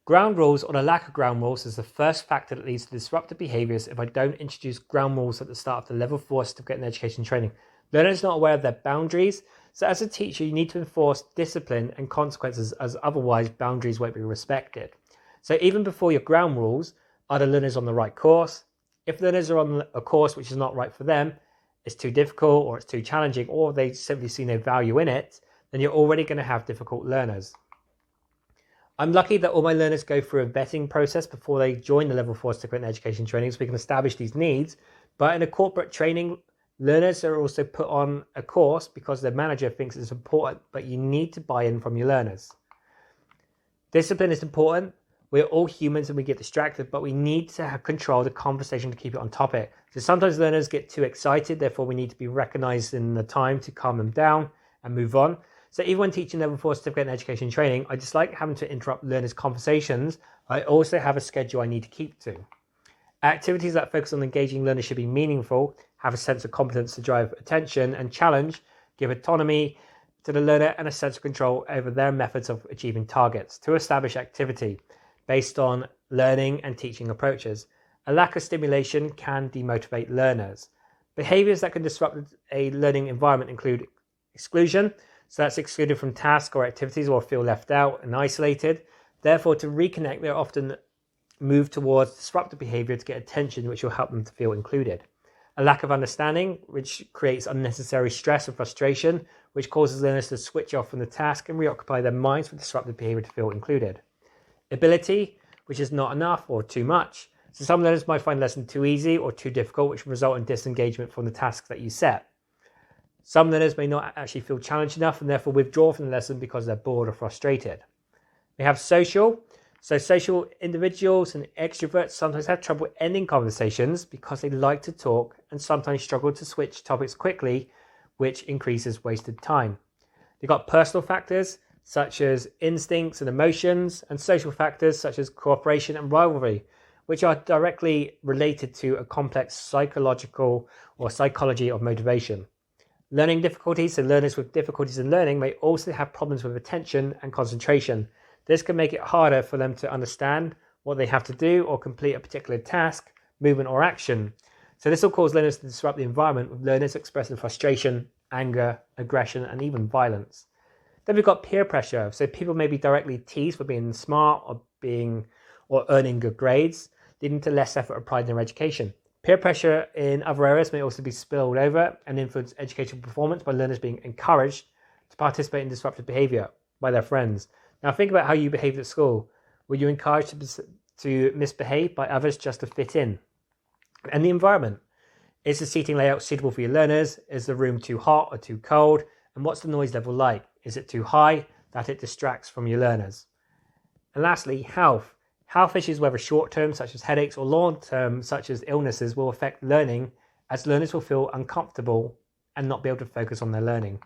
Ground rules or the lack of ground rules is the first factor that leads to disruptive behaviours if I don't introduce ground rules at the start of the level 4 certificate in education training. Learners are not aware of their boundaries, so as a teacher you need to enforce discipline and consequences, as otherwise boundaries won't be respected. So even before your ground rules, are the learners on the right course? If learners are on a course which is not right for them, it's too difficult or it's too challenging, or they simply see no value in it, then you're already going to have difficult learners. I'm lucky that all my learners go through a vetting process before they join the level 4 certificate in education training, so we can establish these needs. But in a corporate training, learners are also put on a course because their manager thinks it's important, but you need to buy in from your learners. Discipline is important. We're all humans and we get distracted, but we need to have control the conversation to keep it on topic. So sometimes learners get too excited, therefore we need to be recognized in the time to calm them down and move on. So even when teaching level 4 certificate in education training, I dislike having to interrupt learners' conversations. I also have a schedule I need to keep to. Activities that focus on engaging learners should be meaningful, have a sense of competence to drive attention and challenge, give autonomy to the learner and a sense of control over their methods of achieving targets, to establish activity based on learning and teaching approaches. A lack of stimulation can demotivate learners. Behaviours that can disrupt a learning environment include exclusion, so that's excluded from tasks or activities or feel left out and isolated. Therefore, to reconnect, they're often move towards disruptive behaviour to get attention, which will help them to feel included. A lack of understanding, which creates unnecessary stress and frustration, which causes learners to switch off from the task and reoccupy their minds with disruptive behaviour to feel included. Ability, which is not enough or too much. So some learners might find the lesson too easy or too difficult, which will result in disengagement from the tasks that you set. Some learners may not actually feel challenged enough and therefore withdraw from the lesson because they're bored or frustrated. We have social. So social individuals and extroverts sometimes have trouble ending conversations because they like to talk and sometimes struggle to switch topics quickly, which increases wasted time. They've got personal factors such as instincts and emotions, and social factors such as cooperation and rivalry, which are directly related to a complex psychological or psychology of motivation. Learning difficulties, so learners with difficulties in learning may also have problems with attention and concentration. This can make it harder for them to understand what they have to do or complete a particular task, movement or action. So this will cause learners to disrupt the environment, with learners expressing frustration, anger, aggression and even violence. Then we've got peer pressure. So people may be directly teased for being smart or earning good grades, leading to less effort or pride in their education. Peer pressure in other areas may also be spilled over and influence educational performance by learners being encouraged to participate in disruptive behaviour by their friends. Now think about how you behaved at school. Were you encouraged to misbehave by others just to fit in? And the environment. Is the seating layout suitable for your learners? Is the room too hot or too cold? And what's the noise level like? Is it too high that it distracts from your learners? And lastly, health. Health issues, whether short-term, such as headaches, or long-term, such as illnesses, will affect learning, as learners will feel uncomfortable and not be able to focus on their learning.